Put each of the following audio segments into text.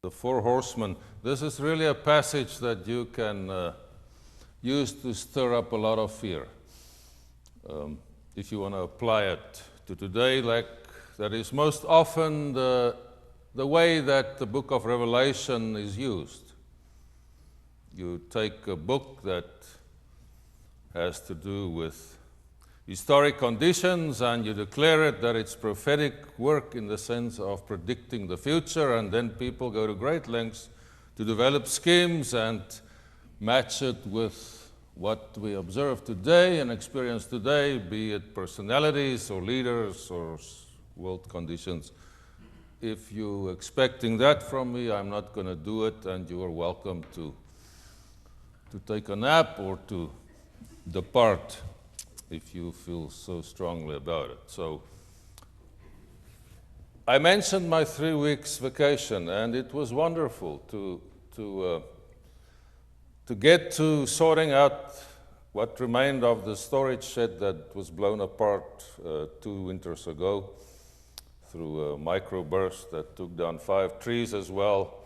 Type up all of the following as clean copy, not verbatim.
The Four Horsemen. This is really a passage that you can use to stir up a lot of fear. If you want to apply it to today, like that is most often the way that the book of Revelation is used. You take a book that has to do with historic conditions and you declare it that it's prophetic work in the sense of predicting the future, and then people go to great lengths to develop schemes and match it with what we observe today and experience today, be it personalities or leaders or world conditions. If you're expecting that from me, I'm not going to do it, and you are welcome to take a nap or to depart if you feel so strongly about it. So I mentioned my 3 weeks vacation, and it was wonderful to get to sorting out what remained of the storage shed that was blown apart 2 winters ago through a microburst that took down 5 trees as well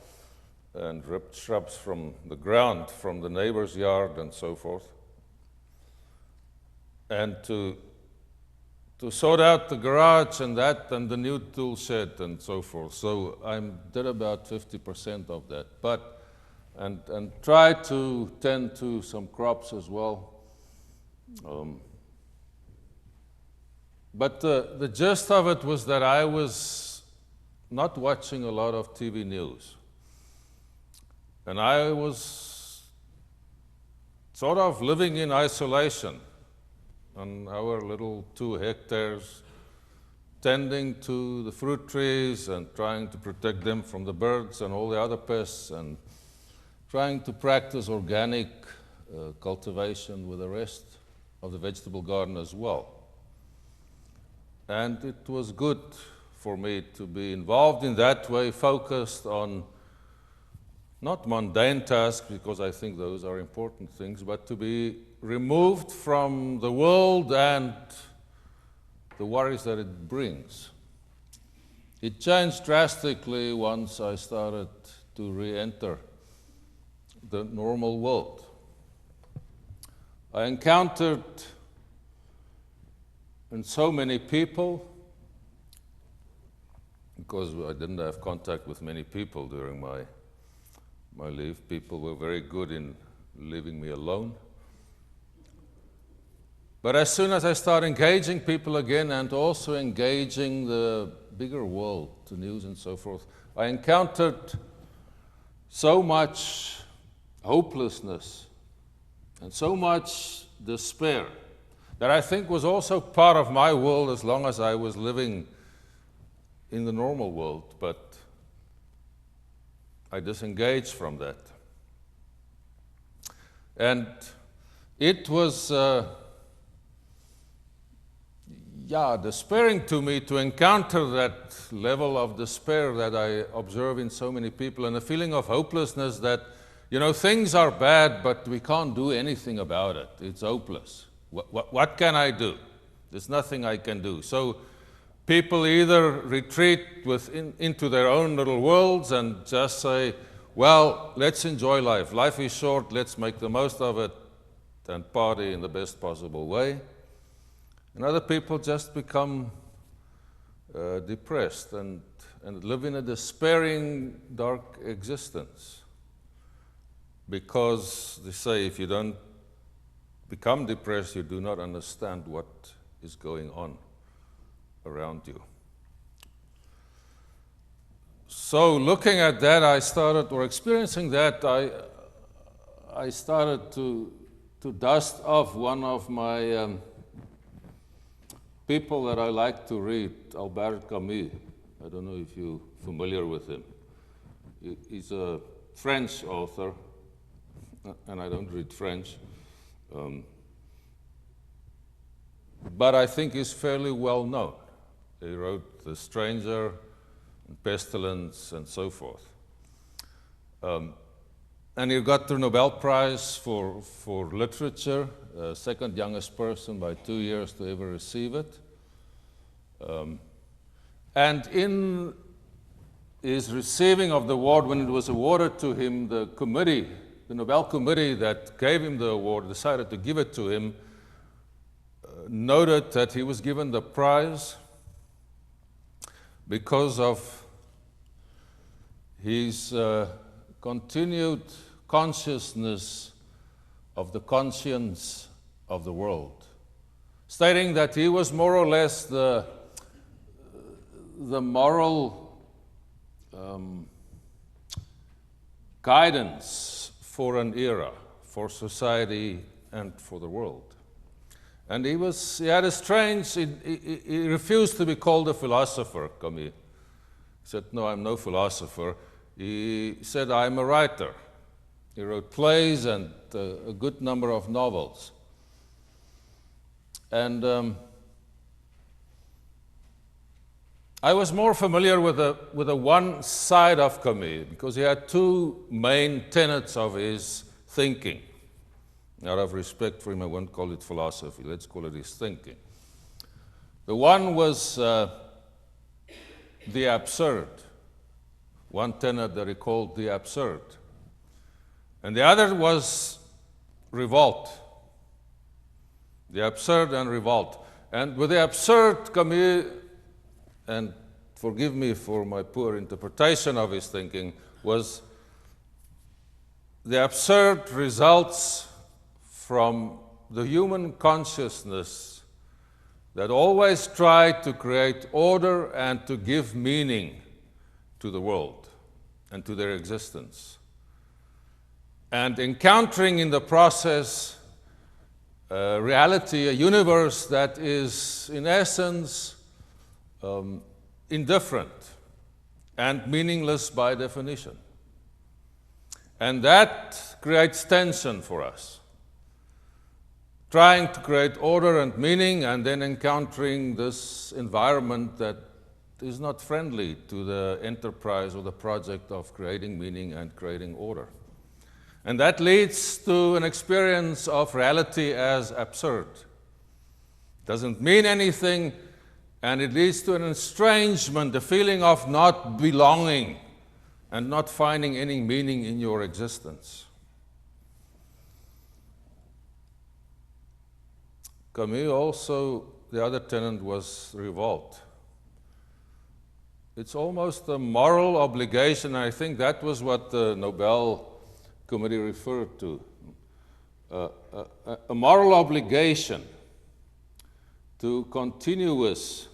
and ripped shrubs from the ground from the neighbor's yard and so forth. And to sort out the garage and that and the new tool shed and so forth. So I did about 50% of that, and tried to tend to some crops as well. But the gist of it was that I was not watching a lot of TV news. And I was sort of living in isolation on our little 2 hectares, tending to the fruit trees and trying to protect them from the birds and all the other pests, and trying to practice organic cultivation with the rest of the vegetable garden as well. And it was good for me to be involved in that way, focused on not mundane tasks, because I think those are important things, but to be removed from the world and the worries that it brings. It changed drastically once I started to re-enter the normal world. I encountered and so many people, because I didn't have contact with many people during my leave. People were very good in leaving me alone. But as soon as I start engaging people again and also engaging the bigger world, the news and so forth, I encountered so much hopelessness and so much despair that I think was also part of my world as long as I was living in the normal world, but I disengaged from that. And it was despairing to me to encounter that level of despair that I observe in so many people, and a feeling of hopelessness that, you know, things are bad, but we can't do anything about it. It's hopeless. What can I do? There's nothing I can do. So people either retreat into their own little worlds and just say, well, let's enjoy life. Life is short, let's make the most of it and party in the best possible way. And other people just become depressed and live in a despairing, dark existence. Because they say if you don't become depressed, you do not understand what is going on around you. So looking at that, experiencing that, I started to dust off one of my people that I like to read, Albert Camus. I don't know if you're familiar with him. He's a French author, and I don't read French. But I think he's fairly well known. He wrote The Stranger, and Pestilence, and so forth. And he got the Nobel Prize for literature, second youngest person by 2 years to ever receive it. And in his receiving of the award, when it was awarded to him, the committee, the Nobel Committee that gave him the award, decided to give it to him, noted that he was given the prize because of his continued consciousness of the conscience of the world, stating that he was more or less the moral guidance for an era, for society and for the world. And he had a strange, he refused to be called a philosopher, Camus. He said, no, I'm no philosopher. He said, I'm a writer. He wrote plays and a good number of novels. And I was more familiar with the one side of Camus, because he had two main tenets of his thinking. Out of respect for him, I won't call it philosophy, let's call it his thinking. The one was the absurd, one tenet that he called the absurd. And the other was revolt, the absurd and revolt. And with the absurd, Camus, and forgive me for my poor interpretation of his thinking, was the absurd results from the human consciousness that always tried to create order and to give meaning to the world and to their existence. And encountering in the process a reality, a universe that is, in essence, indifferent and meaningless by definition. And that creates tension for us. Trying to create order and meaning and then encountering this environment that is not friendly to the enterprise or the project of creating meaning and creating order. And that leads to an experience of reality as absurd. Doesn't mean anything, and it leads to an estrangement, a feeling of not belonging and not finding any meaning in your existence. Camus also, the other tenet was revolt. It's almost a moral obligation. I think that was what the Nobel Committee referred to. A moral obligation to continuous,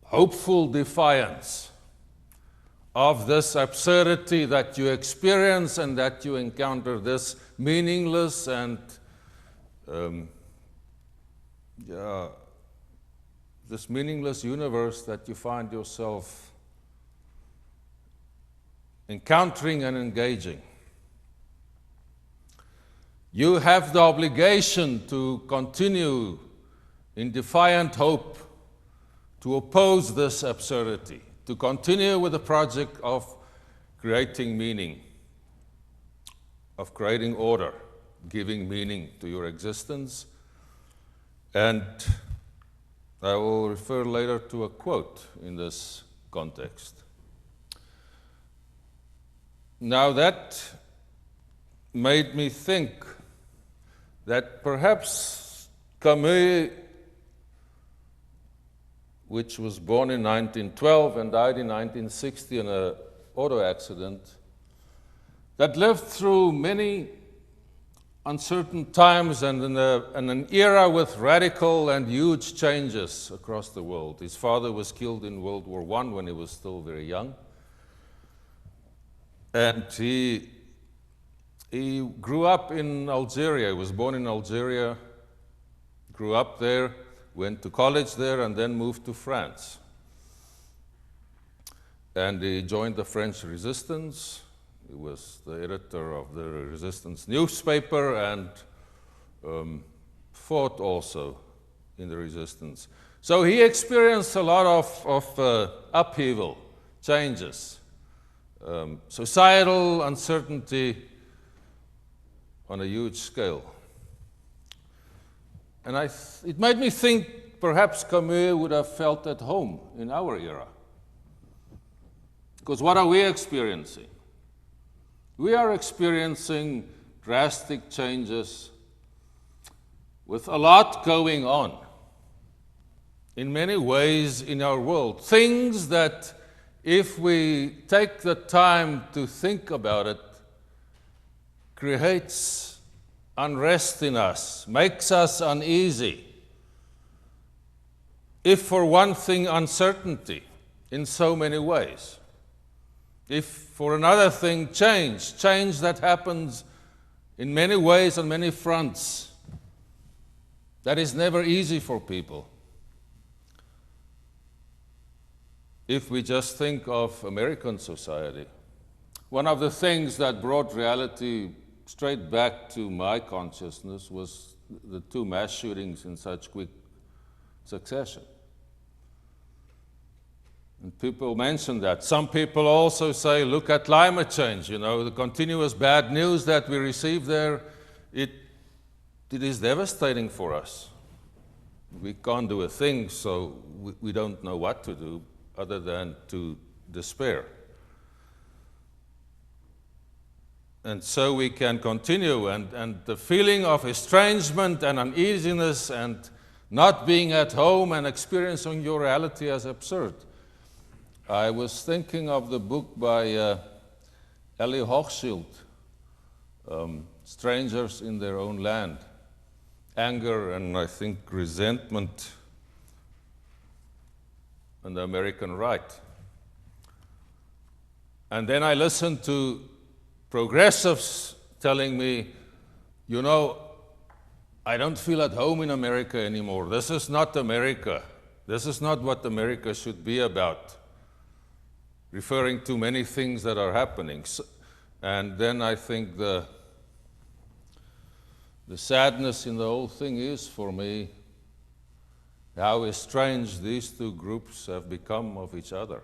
hopeful defiance of this absurdity that you experience and that you encounter, this meaningless and this meaningless universe that you find yourself encountering and engaging. You have the obligation to continue in defiant hope to oppose this absurdity, to continue with the project of creating meaning, of creating order, giving meaning to your existence. And I will refer later to a quote in this context. Now that made me think that perhaps Camus, which was born in 1912 and died in 1960 in an auto accident, that lived through many uncertain times and in an era with radical and huge changes across the world. His father was killed in World War I when he was still very young. And he grew up in Algeria. He was born in Algeria, grew up there, went to college there, and then moved to France. And he joined the French resistance. He was the editor of the resistance newspaper and fought also in the resistance. So he experienced a lot of upheaval, changes, societal uncertainty on a huge scale. And it made me think perhaps Camus would have felt at home in our era, Because what are we experiencing? We are experiencing drastic changes with a lot going on in many ways in our world. Things that, if we take the time to think about it, creates unrest in us, makes us uneasy. If for one thing, uncertainty in so many ways. If for another thing, change that happens in many ways on many fronts. That is never easy for people. If we just think of American society, one of the things that brought reality straight back to my consciousness was the 2 mass shootings in such quick succession. And people mention that. Some people also say, look at climate change, the continuous bad news that we receive there, it is devastating for us. We can't do a thing, so we don't know what to do other than to despair. And so we can continue, and the feeling of estrangement and uneasiness and not being at home and experiencing your reality as absurd. I was thinking of the book by Ellie Hochschild, Strangers in Their Own Land. Anger and, I think, resentment on the American right. And then I listened to progressives telling me, I don't feel at home in America anymore. This is not America. This is not what America should be about. Referring to many things that are happening. And then I think the sadness in the whole thing is, for me, how estranged these 2 groups have become of each other.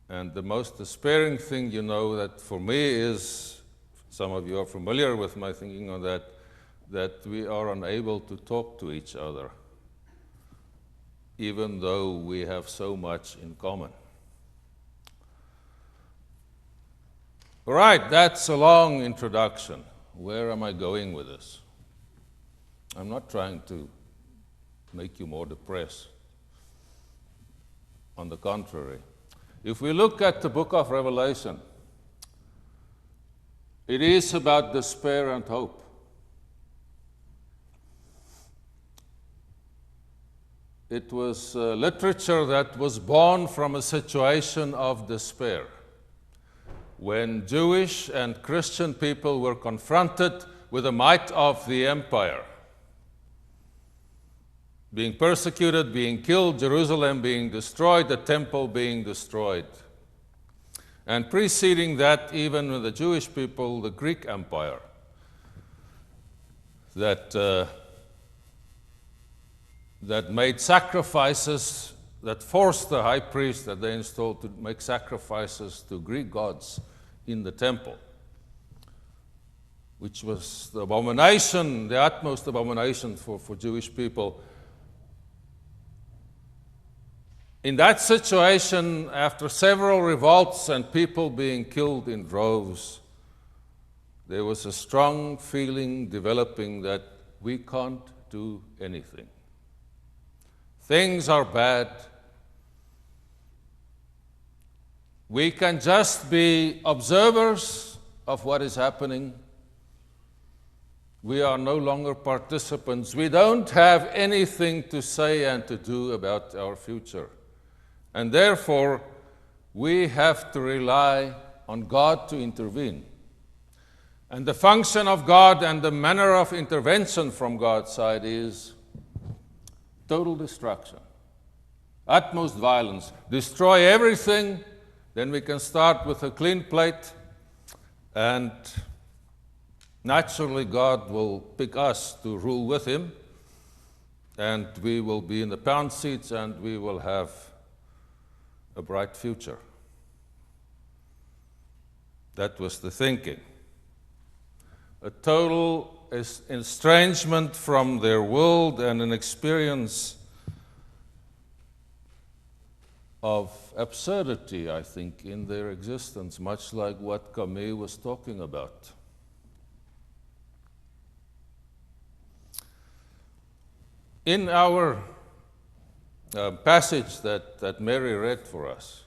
And the most despairing thing, that for me is, some of you are familiar with my thinking on that we are unable to talk to each other, even though we have so much in common. All right, that's a long introduction. Where am I going with this? I'm not trying to make you more depressed. On the contrary. If we look at the book of Revelation, it is about despair and hope. It was literature that was born from a situation of despair, when Jewish and Christian people were confronted with the might of the empire, being persecuted, being killed, Jerusalem being destroyed, the temple being destroyed. And preceding that, even with the Jewish people, the Greek Empire, that made sacrifices, that forced the high priest that they installed to make sacrifices to Greek gods in the temple, which was the abomination, the utmost abomination for Jewish people. In that situation, after several revolts and people being killed in droves, there was a strong feeling developing that we can't do anything. Things are bad. We can just be observers of what is happening. We are no longer participants. We don't have anything to say and to do about our future. And therefore, we have to rely on God to intervene. And the function of God and the manner of intervention from God's side is total destruction, utmost violence. Destroy everything, then we can start with a clean plate, and naturally God will pick us to rule with Him, and we will be in the pound seats and we will have a bright future. That was the thinking. A total estrangement from their world and an experience of absurdity, I think, in their existence, much like what Camus was talking about. In our passage that Mary read for us,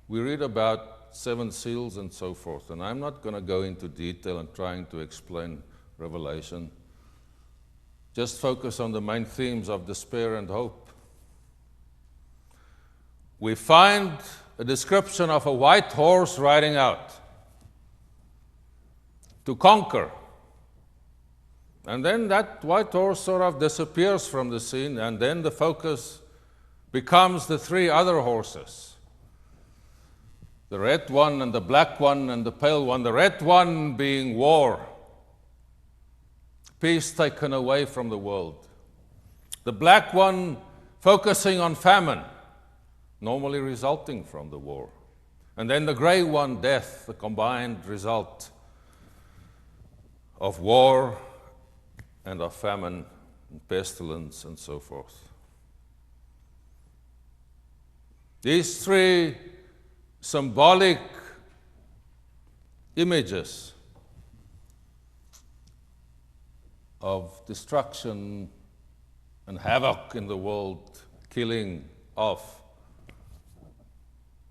we read about 7 seals and so forth, and I'm not going to go into detail in trying to explain Revelation. Just focus on the main themes of despair and hope. We find a description of a white horse riding out to conquer. And then that white horse sort of disappears from the scene, and then the focus becomes the 3 other horses. The red one and the black one and the pale one. The red one being war, peace taken away from the world. The black one focusing on famine, normally resulting from the war. And then the gray one, death, the combined result of war and of famine and pestilence and so forth. These 3 symbolic images of destruction and havoc in the world, killing off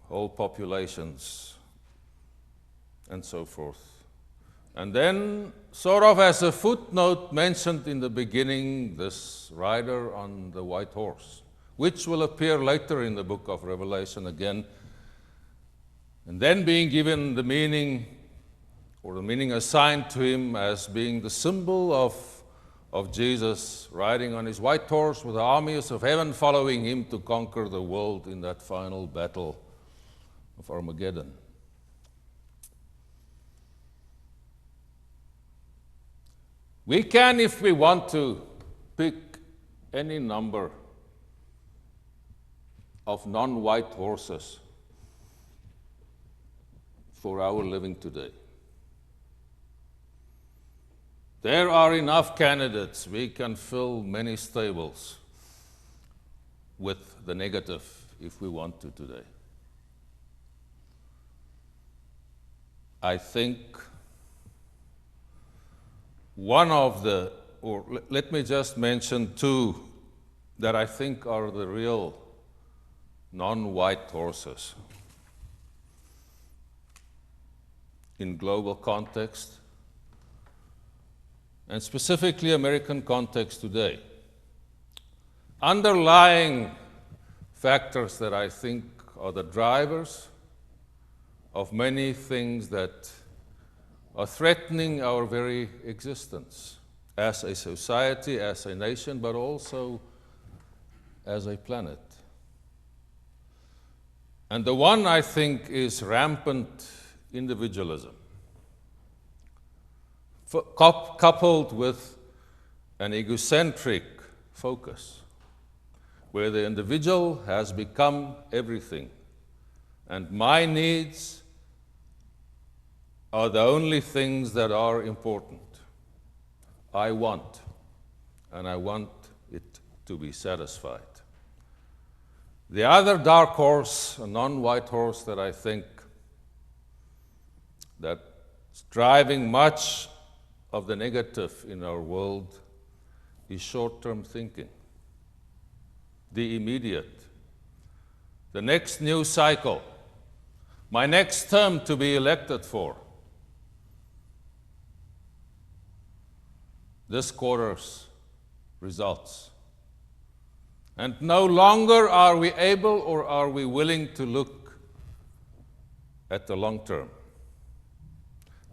whole populations and so forth. And then, sort of as a footnote mentioned in the beginning, this rider on the white horse, which will appear later in the book of Revelation again, and then being given the meaning, or the meaning assigned to him as being the symbol of Jesus riding on his white horse with the armies of heaven following him to conquer the world in that final battle of Armageddon. We can, if we want to, pick any number of non-white horses for our living today. There are enough candidates. We can fill many stables with the negative if we want to today. I think one of the, or let me just mention 2 that I think are the real non-white horses in global context, and specifically American context today. Underlying factors that I think are the drivers of many things that are threatening our very existence as a society, as a nation, but also as a planet. And the one, I think, is rampant individualism, coupled with an egocentric focus, where the individual has become everything, and my needs are the only things that are important. I want, and I want it to be satisfied. The other dark horse, a non-white horse that I think that's driving much of the negative in our world, is short-term thinking. The immediate, the next news cycle, my next term to be elected for, this quarter's results. And no longer are we able or are we willing to look at the long term.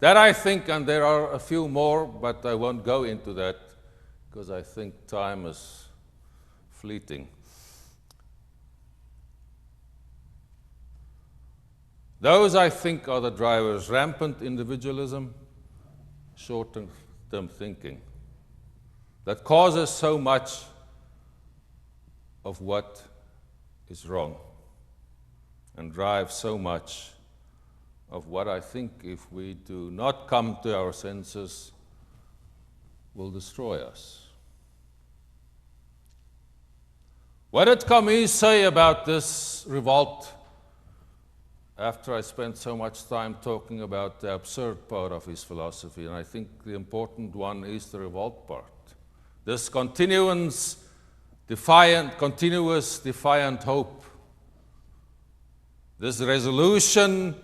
That I think, and there are a few more, but I won't go into that because I think time is fleeting. Those, I think, are the drivers: rampant individualism, short-term thinking, that causes so much of what is wrong and drives so much of what I think, if we do not come to our senses, will destroy us. What did Camus say about this revolt after I spent so much time talking about the absurd part of his philosophy? And I think the important one is the revolt part. This continuous, defiant hope. This resolution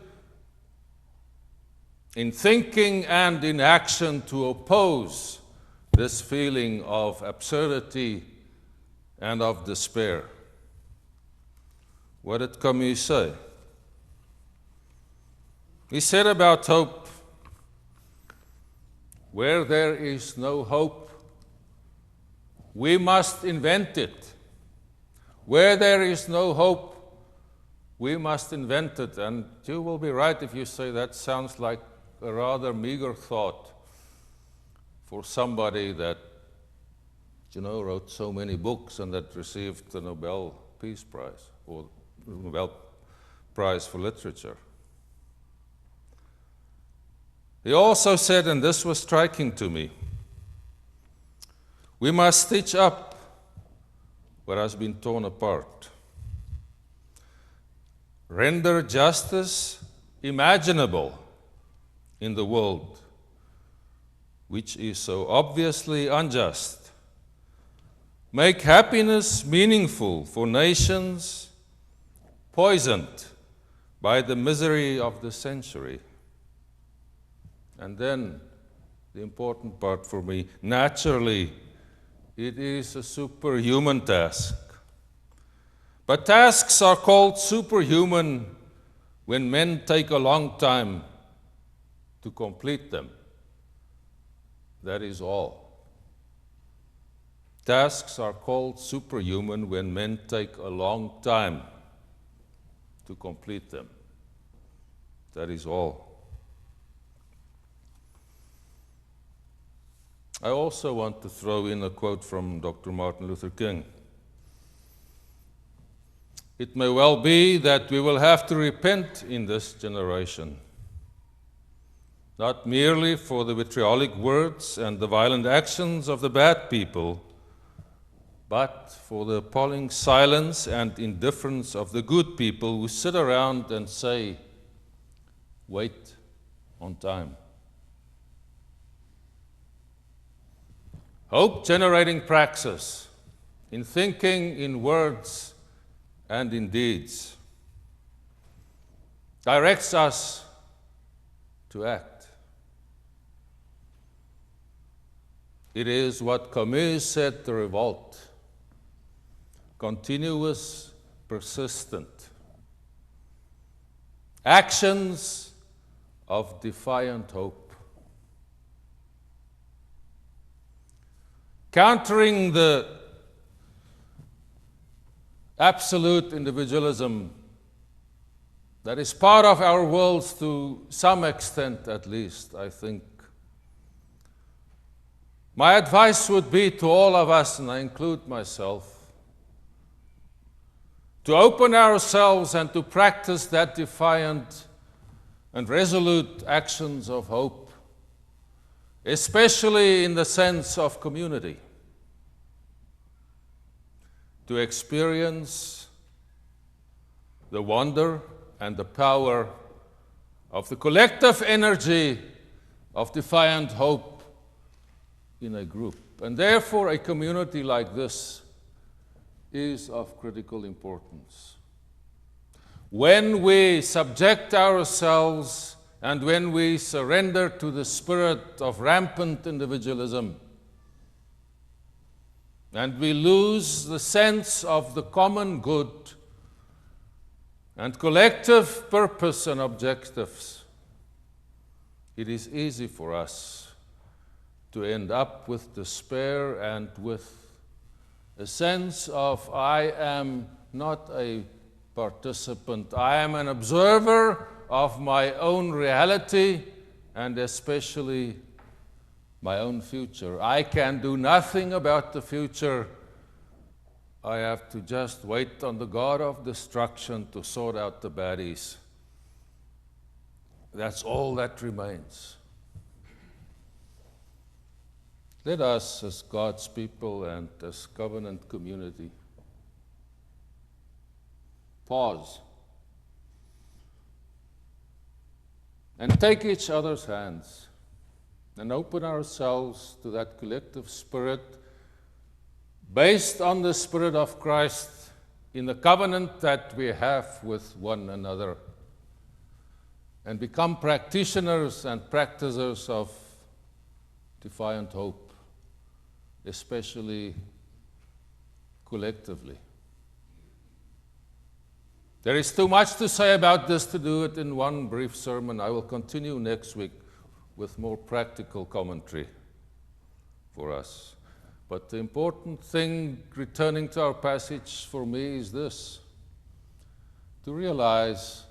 in thinking and in action to oppose this feeling of absurdity and of despair. What did Camus say? He said about hope, where there is no hope, we must invent it. Where there is no hope, we must invent it. And you will be right if you say that sounds like a rather meager thought for somebody that, wrote so many books and that received the Nobel Peace Prize or the Nobel Prize for Literature. He also said, and this was striking to me, we must stitch up what has been torn apart. Render justice imaginable in the world, which is so obviously unjust. Make happiness meaningful for nations poisoned by the misery of the century. And then, the important part for me, naturally, it is a superhuman task. But tasks are called superhuman when men take a long time to complete them. That is all. Tasks are called superhuman when men take a long time to complete them. That is all. I also want to throw in a quote from Dr. Martin Luther King. It may well be that we will have to repent in this generation, not merely for the vitriolic words and the violent actions of the bad people, but for the appalling silence and indifference of the good people who sit around and say, wait on time. Hope-generating praxis in thinking, in words, and in deeds directs us to act. It is what Camus said, the revolt, continuous, persistent actions of defiant hope. Countering the absolute individualism that is part of our worlds to some extent at least, I think. My advice would be to all of us, and I include myself, to open ourselves and to practice that defiant and resolute actions of hope, especially in the sense of community, to experience the wonder and the power of the collective energy of defiant hope in a group. And therefore, a community like this is of critical importance. When we subject ourselves and when we surrender to the spirit of rampant individualism, and we lose the sense of the common good and collective purpose and objectives, it is easy for us to end up with despair and with a sense of, I am not a participant, I am an observer of my own reality and especially my own future. I can do nothing about the future. I have to just wait on the God of destruction to sort out the baddies. That's all that remains. Let us, as God's people and as covenant community, pause, and take each other's hands and open ourselves to that collective spirit based on the Spirit of Christ in the covenant that we have with one another, and become practitioners and practicers of defiant hope, especially collectively. There is too much to say about this to do it in one brief sermon. I will continue next week with more practical commentary for us. But the important thing, returning to our passage for me, is this: to realize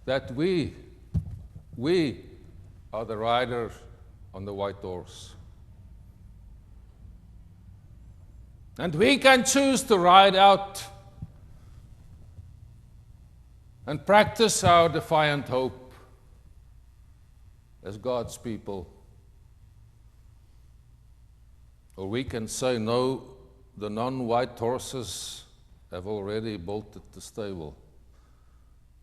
that we are the rider on the white horse. And we can choose to ride out and practice our defiant hope as God's people. Or we can say, no, the non-white horses have already bolted the stable.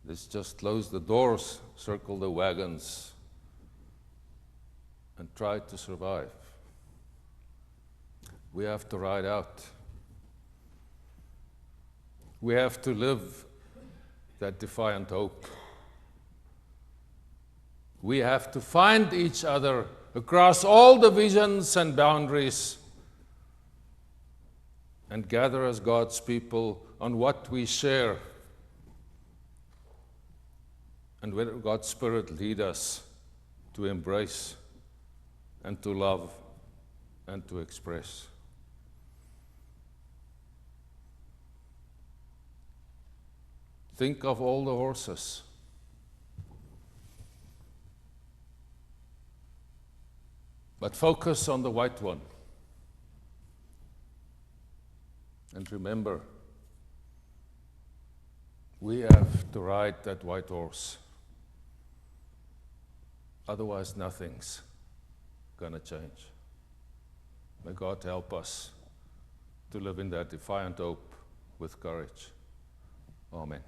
Let's just close the doors, circle the wagons, and try to survive. We have to ride out. We have to live that defiant hope. We have to find each other across all divisions and boundaries and gather as God's people on what we share, and where God's Spirit lead us to embrace and to love and to express. Think of all the horses. But focus on the white one. And remember, we have to ride that white horse. Otherwise, nothing's going to change. May God help us to live in that defiant hope with courage. Amen.